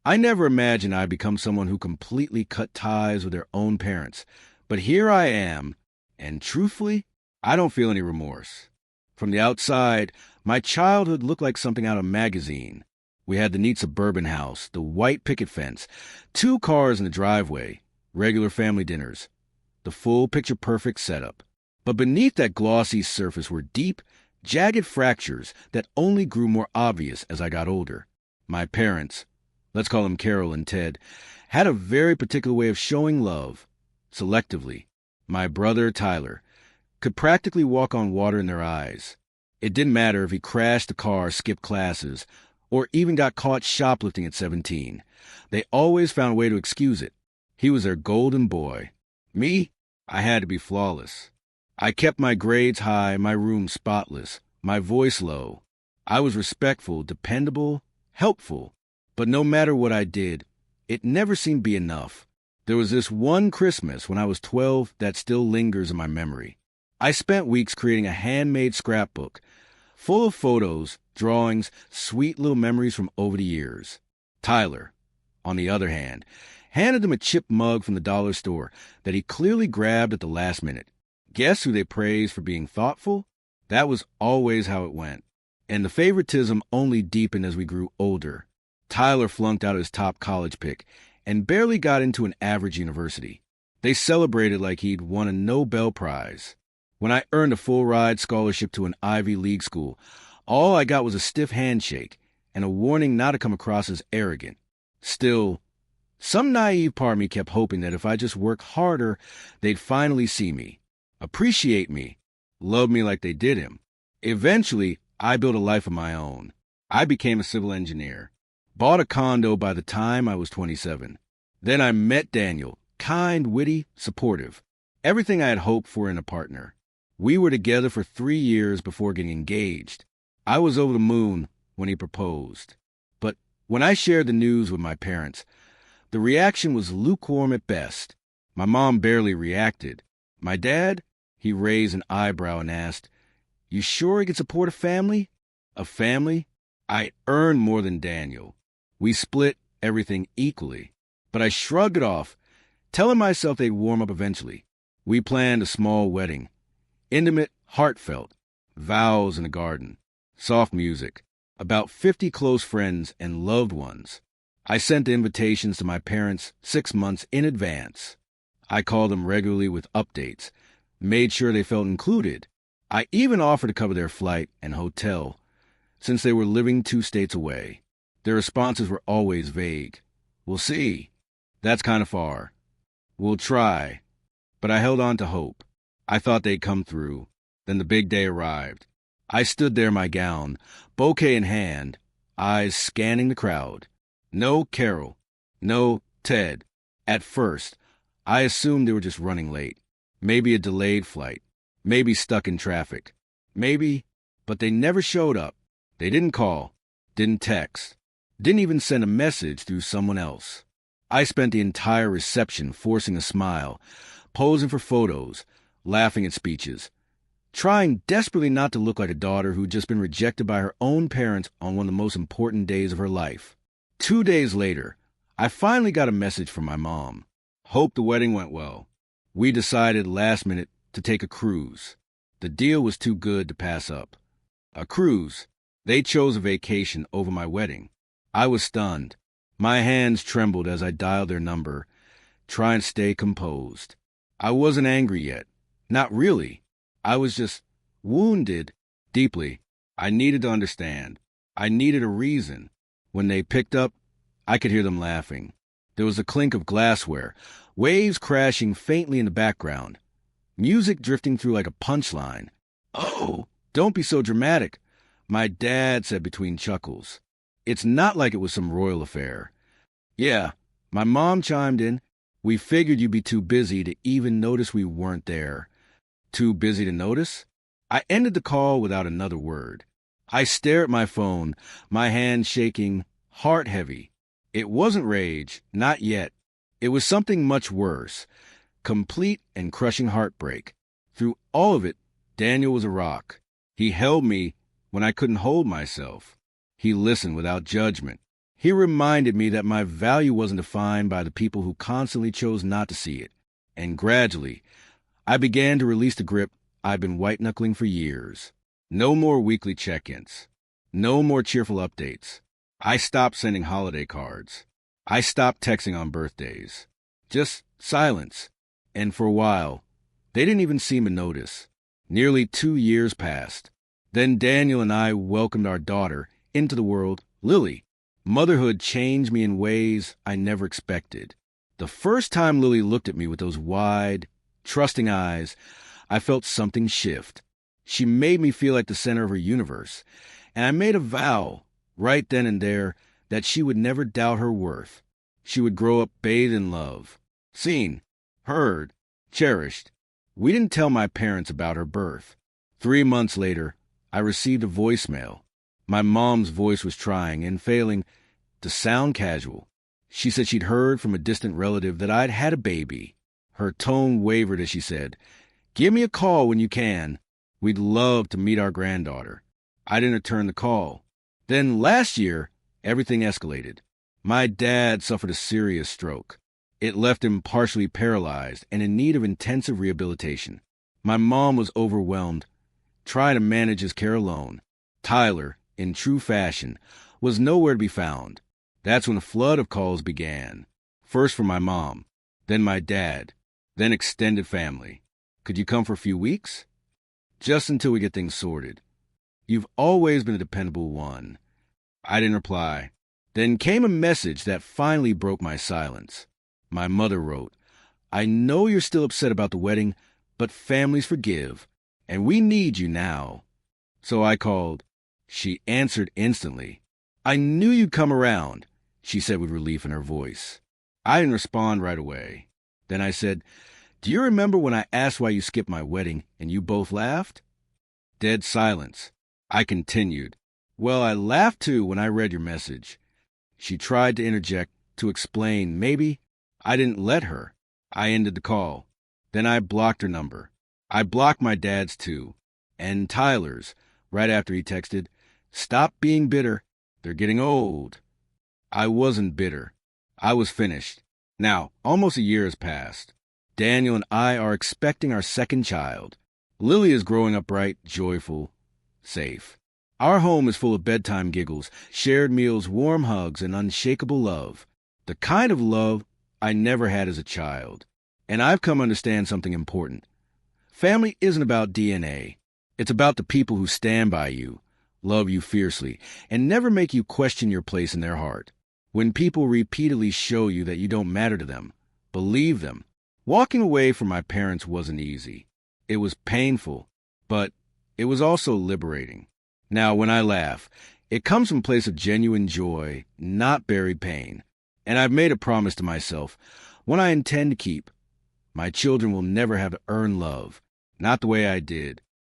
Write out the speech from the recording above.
I never imagined I'd become someone who completely cut ties with their own parents. But here I am, and truthfully, I don't feel any remorse. From the outside, my childhood looked like something out of a magazine. We had the neat suburban house, the white picket fence, 2 cars in the driveway, regular family dinners, the full picture-perfect setup. But beneath that glossy surface were deep, jagged fractures that only grew more obvious as I got older. My parents, let's call them Carol and Ted, had a very particular way of showing love, selectively. My brother, Tyler, could practically walk on water in their eyes. It didn't matter if he crashed the car, skipped classes, or even got caught shoplifting at 17. They always found a way to excuse it. He was their golden boy. Me, I had to be flawless. I kept my grades high, my room spotless, my voice low. I was respectful, dependable, helpful. But no matter what I did, it never seemed to be enough. There was this one Christmas when I was 12 that still lingers in my memory. I spent weeks creating a handmade scrapbook, full of photos, drawings, sweet little memories from over the years. Tyler, on the other hand, handed them a chipped mug from the dollar store that he clearly grabbed at the last minute. Guess who they praised for being thoughtful? That was always how it went. And the favoritism only deepened as we grew older. Tyler flunked out his top college pick and barely got into an average university. They celebrated like he'd won a Nobel Prize. When I earned a full-ride scholarship to an Ivy League school, all I got was a stiff handshake and a warning not to come across as arrogant. Still, some naive part of me kept hoping that if I just worked harder, they'd finally see me, appreciate me, love me like they did him. Eventually, I built a life of my own. I became a civil engineer, bought a condo by the time I was 27. Then I met Daniel, kind, witty, supportive, everything I had hoped for in a partner. We were together for 3 years before getting engaged. I was over the moon when he proposed. But when I shared the news with my parents, the reaction was lukewarm at best. My mom barely reacted. My dad, he raised an eyebrow and asked, "You sure he can support a family?" A family? I earned more than Daniel. We split everything equally. But I shrugged it off, telling myself they'd warm up eventually. We planned a small wedding. Intimate, heartfelt, vows in a garden, soft music, about 50 close friends and loved ones. I sent the invitations to my parents 6 months in advance. I called them regularly with updates, made sure they felt included. I even offered to cover their flight and hotel, since they were living 2 states away. Their responses were always vague. "We'll see." "That's kind of far." "We'll try." But I held on to hope. I thought they'd come through. Then the big day arrived. I stood there in my gown, bouquet in hand, eyes scanning the crowd. No Carol. No Ted. At first, I assumed they were just running late. Maybe a delayed flight. Maybe stuck in traffic. Maybe, but they never showed up. They didn't call. Didn't text. Didn't even send a message through someone else. I spent the entire reception forcing a smile, posing for photos, laughing at speeches, trying desperately not to look like a daughter who'd just been rejected by her own parents on one of the most important days of her life. 2 days later, I finally got a message from my mom. Hope the wedding went well. We decided last minute to take a cruise. The deal was too good to pass up. A cruise. They chose a vacation over my wedding. I was stunned. My hands trembled as I dialed their number, trying to stay composed. I wasn't angry yet. Not really. I was just wounded deeply. I needed to understand. I needed a reason. When they picked up, I could hear them laughing. There was a clink of glassware, waves crashing faintly in the background, music drifting through like a punchline. "Oh, don't be so dramatic," my dad said between chuckles. "It's not like it was some royal affair." "Yeah," my mom chimed in. "We figured you'd be too busy to even notice we weren't there." Too busy to notice? I ended the call without another word. I stared at my phone, my hand shaking, heart heavy. It wasn't rage, not yet. It was something much worse. Complete and crushing heartbreak. Through all of it, Daniel was a rock. He held me when I couldn't hold myself. He listened without judgment. He reminded me that my value wasn't defined by the people who constantly chose not to see it. And gradually, I began to release the grip I've been white-knuckling for years. No more weekly check-ins. No more cheerful updates. I stopped sending holiday cards. I stopped texting on birthdays. Just silence. And for a while, they didn't even seem to notice. Nearly 2 years passed. Then Daniel and I welcomed our daughter into the world, Lily. Motherhood changed me in ways I never expected. The first time Lily looked at me with those wide, trusting eyes, I felt something shift. She made me feel like the center of her universe, and I made a vow, right then and there, that she would never doubt her worth. She would grow up bathed in love, seen, heard, cherished. We didn't tell my parents about her birth. 3 months later, I received a voicemail. My mom's voice was trying and failing to sound casual. She said she'd heard from a distant relative that I'd had a baby. Her tone wavered as she said, "Give me a call when you can. We'd love to meet our granddaughter." I didn't return the call. Then last year, everything escalated. My dad suffered a serious stroke. It left him partially paralyzed and in need of intensive rehabilitation. My mom was overwhelmed, trying to manage his care alone. Tyler, in true fashion, was nowhere to be found. That's when a flood of calls began. First from my mom, then my dad, then extended family. "Could you come for a few weeks?" "Just until we get things sorted. You've always been a dependable one." I didn't reply. Then came a message that finally broke my silence. My mother wrote, "I know you're still upset about the wedding, but families forgive, and we need you now." So I called. She answered instantly. "I knew you'd come around," she said with relief in her voice. I didn't respond right away. Then I said, "Do you remember when I asked why you skipped my wedding and you both laughed?" Dead silence. I continued, "Well, I laughed too when I read your message." She tried to interject, to explain. Maybe I didn't let her. I ended the call. Then I blocked her number. I blocked my dad's too, and Tyler's, right after he texted, "Stop being bitter. They're getting old." I wasn't bitter. I was finished. Now, almost a year has passed. Daniel and I are expecting our second child. Lily is growing up bright, joyful, safe. Our home is full of bedtime giggles, shared meals, warm hugs, and unshakable love. The kind of love I never had as a child. And I've come to understand something important. Family isn't about DNA. It's about the people who stand by you, love you fiercely, and never make you question your place in their heart. When people repeatedly show you that you don't matter to them, believe them. Walking away from my parents wasn't easy. It was painful, but it was also liberating. Now, when I laugh, it comes from a place of genuine joy, not buried pain. And I've made a promise to myself, one I intend to keep. My children will never have to earn love, not the way I did.